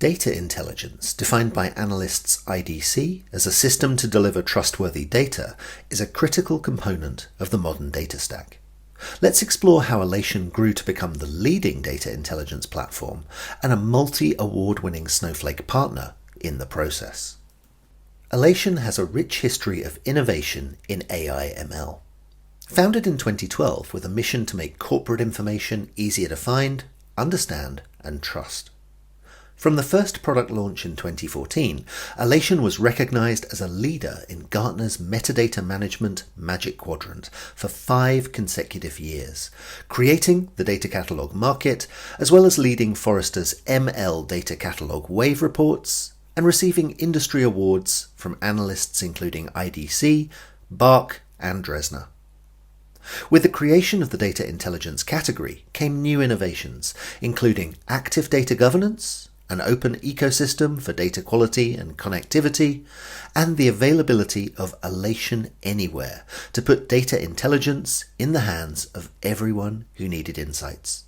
Data intelligence, defined by analysts IDC as a system to deliver trustworthy data, is a critical component of the modern data stack. Let's explore how Alation grew to become the leading data intelligence platform and a multi-award-winning Snowflake partner in the process. Alation has a rich history of innovation in AI/ML. Founded in 2012 with a mission to make corporate information easier to find, understand, and trust. From the first product launch in 2014, Alation was recognized as a leader in Gartner's Metadata Management Magic Quadrant for 5 consecutive years, creating the data catalog market, as well as leading Forrester's ML Data Catalog Wave reports and receiving industry awards from analysts including IDC, BARC, and Dresner. With the creation of the data intelligence category came new innovations, including active data governance, an open ecosystem for data quality and connectivity, and the availability of Alation Anywhere to put data intelligence in the hands of everyone who needed insights.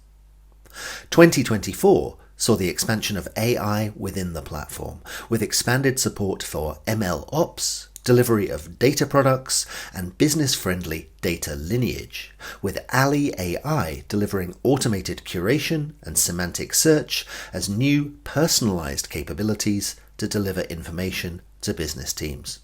2024 saw the expansion of AI within the platform, with expanded support for ML Ops, delivery of data products, and business-friendly data lineage, with Ali AI delivering automated curation and semantic search as new personalized capabilities to deliver information to business teams.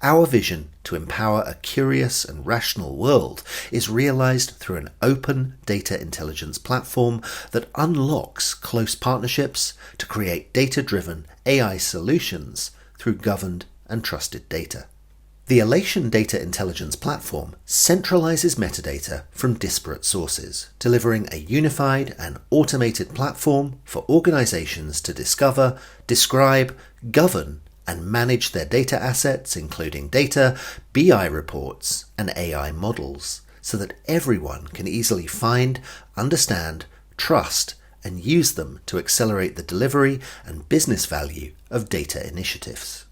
Our vision to empower a curious and rational world is realized through an open data intelligence platform that unlocks close partnerships to create data-driven AI solutions through governed and trusted data. The Alation Data Intelligence Platform centralizes metadata from disparate sources, delivering a unified and automated platform for organizations to discover, describe, govern, and manage their data assets, including data, BI reports, and AI models, so that everyone can easily find, understand, trust, and use them to accelerate the delivery and business value of data initiatives.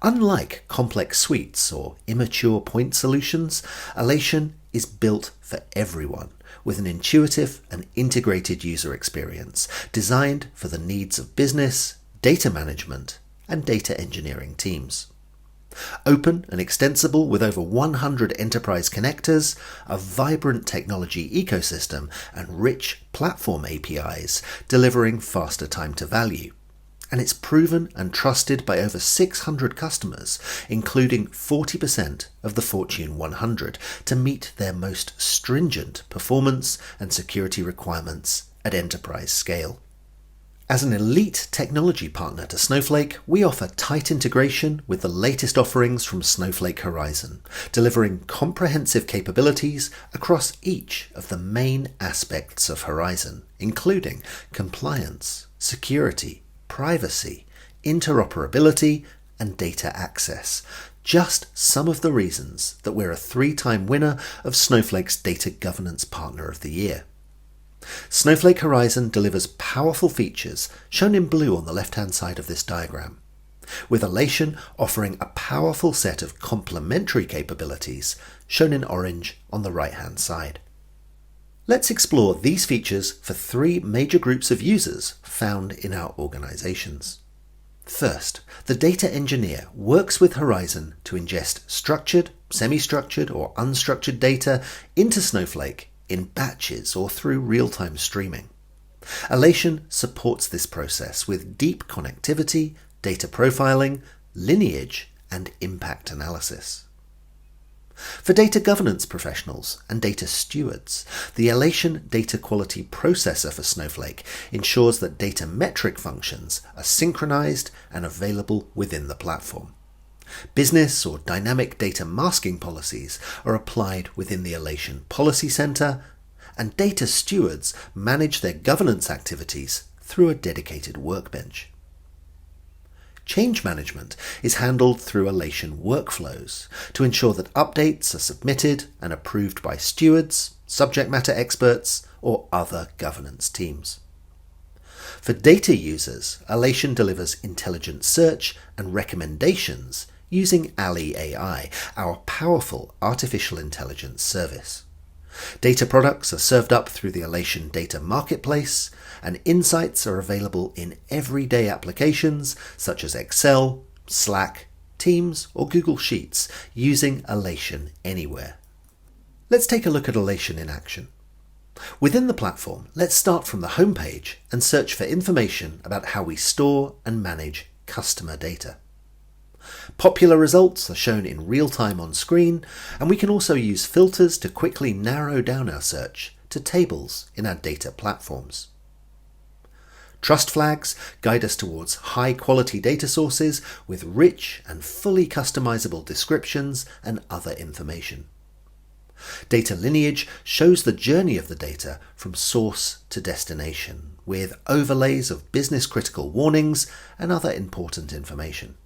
Unlike complex suites or immature point solutions, Alation is built for everyone, with an intuitive and integrated user experience designed for the needs of business, data management, and data engineering teams. Open and extensible with over 100 enterprise connectors, a vibrant technology ecosystem, and rich platform APIs delivering faster time to value. And it's proven and trusted by over 600 customers, including 40% of the Fortune 100, to meet their most stringent performance and security requirements at enterprise scale. As an elite technology partner to Snowflake, we offer tight integration with the latest offerings from Snowflake Horizon, delivering comprehensive capabilities across each of the main aspects of Horizon, including compliance, security, privacy, interoperability, and data access. Just some of the reasons that we're a 3-time winner of Snowflake's Data Governance Partner of the Year. Snowflake Horizon delivers powerful features, shown in blue on the left-hand side of this diagram, with Alation offering a powerful set of complementary capabilities, shown in orange on the right-hand side. Let's explore these features for 3 major groups of users found in our organizations. First, the data engineer works with Horizon to ingest structured, semi-structured, or unstructured data into Snowflake in batches or through real-time streaming. Alation supports this process with deep connectivity, data profiling, lineage, and impact analysis. For data governance professionals and data stewards, the Alation Data Quality Processor for Snowflake ensures that data metric functions are synchronized and available within the platform. Business or dynamic data masking policies are applied within the Alation Policy Center, and data stewards manage their governance activities through a dedicated workbench. Change management is handled through Alation workflows to ensure that updates are submitted and approved by stewards, subject matter experts, or other governance teams. For data users, Alation delivers intelligent search and recommendations using Ali AI, our powerful artificial intelligence service. Data products are served up through the Alation Data Marketplace, and insights are available in everyday applications such as Excel, Slack, Teams, or Google Sheets using Alation Anywhere. Let's take a look at Alation in action. Within the platform, let's start from the homepage and search for information about how we store and manage customer data. Popular results are shown in real time on screen, and we can also use filters to quickly narrow down our search to tables in our data platforms. Trust flags guide us towards high-quality data sources with rich and fully customizable descriptions and other information. Data lineage shows the journey of the data from source to destination, with overlays of business-critical warnings and other important information.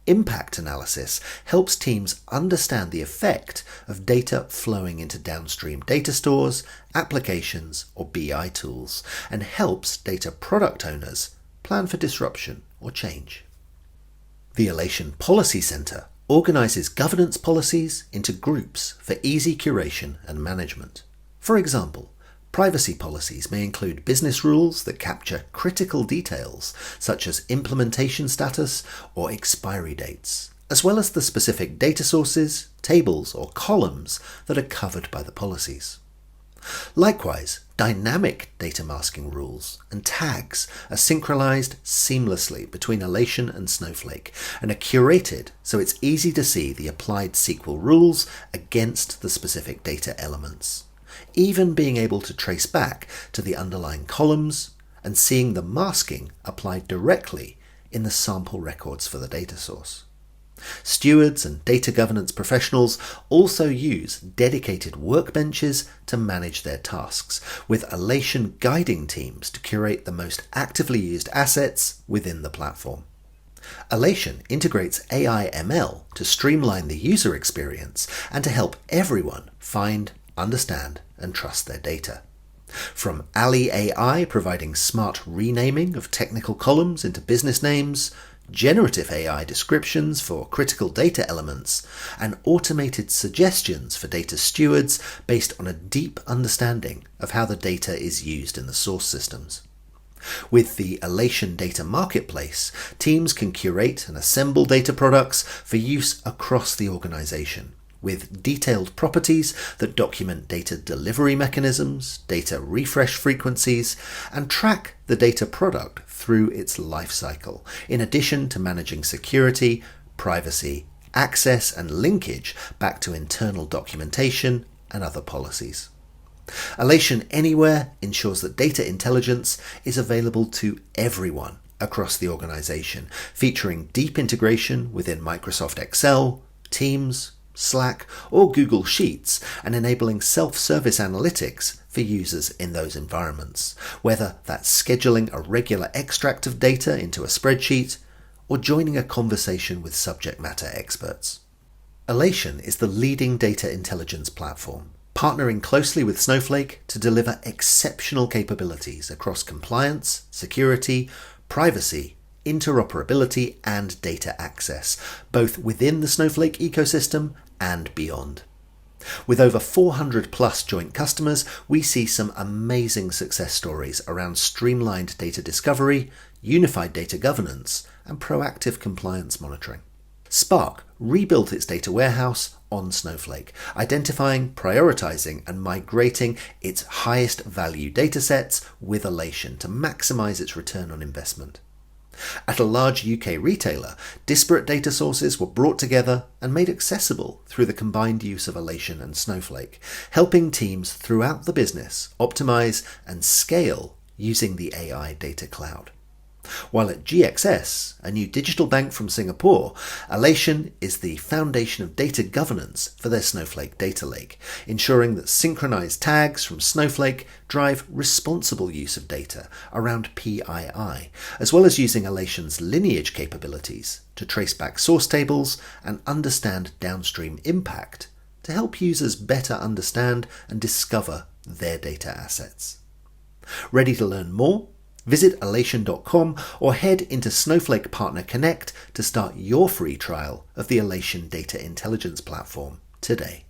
Impact analysis helps teams understand the effect of data flowing into downstream data stores, applications, or BI tools, and helps data product owners plan for disruption or change. The Alation Policy Center organizes governance policies into groups for easy curation and management. For example, privacy policies may include business rules that capture critical details such as implementation status or expiry dates, as well as the specific data sources, tables, or columns that are covered by the policies. Likewise, dynamic data masking rules and tags are synchronized seamlessly between Alation and Snowflake and are curated so it's easy to see the applied SQL rules against the specific data elements, even being able to trace back to the underlying columns and seeing the masking applied directly in the sample records for the data source. Stewards and data governance professionals also use dedicated workbenches to manage their tasks, with Alation guiding teams to curate the most actively used assets within the platform. Alation integrates AI ML to streamline the user experience and to help everyone find, understand, and trust their data. From Ali AI providing smart renaming of technical columns into business names, generative AI descriptions for critical data elements, and automated suggestions for data stewards based on a deep understanding of how the data is used in the source systems. With the Alation Data Marketplace, teams can curate and assemble data products for use across the organization, with detailed properties that document data delivery mechanisms, data refresh frequencies, and track the data product through its life cycle, in addition to managing security, privacy, access, and linkage back to internal documentation and other policies. Alation Anywhere ensures that data intelligence is available to everyone across the organization, featuring deep integration within Microsoft Excel, Teams, Slack, or Google Sheets, and enabling self-service analytics for users in those environments, whether that's scheduling a regular extract of data into a spreadsheet or joining a conversation with subject matter experts. Alation is the leading data intelligence platform, partnering closely with Snowflake to deliver exceptional capabilities across compliance, security, privacy, interoperability, and data access, both within the Snowflake ecosystem and beyond. With over 400 plus joint customers, we see some amazing success stories around streamlined data discovery, unified data governance, and proactive compliance monitoring. Spark rebuilt its data warehouse on Snowflake, identifying, prioritizing, and migrating its highest value datasets with Alation to maximize its return on investment. At a large UK retailer, disparate data sources were brought together and made accessible through the combined use of Alation and Snowflake, helping teams throughout the business optimize and scale using the AI data cloud. While at GXS, a new digital bank from Singapore, Alation is the foundation of data governance for their Snowflake data lake, ensuring that synchronized tags from Snowflake drive responsible use of data around PII, as well as using Alation's lineage capabilities to trace back source tables and understand downstream impact to help users better understand and discover their data assets. Ready to learn more? Visit alation.com or head into Snowflake Partner Connect to start your free trial of the Alation Data Intelligence Platform today.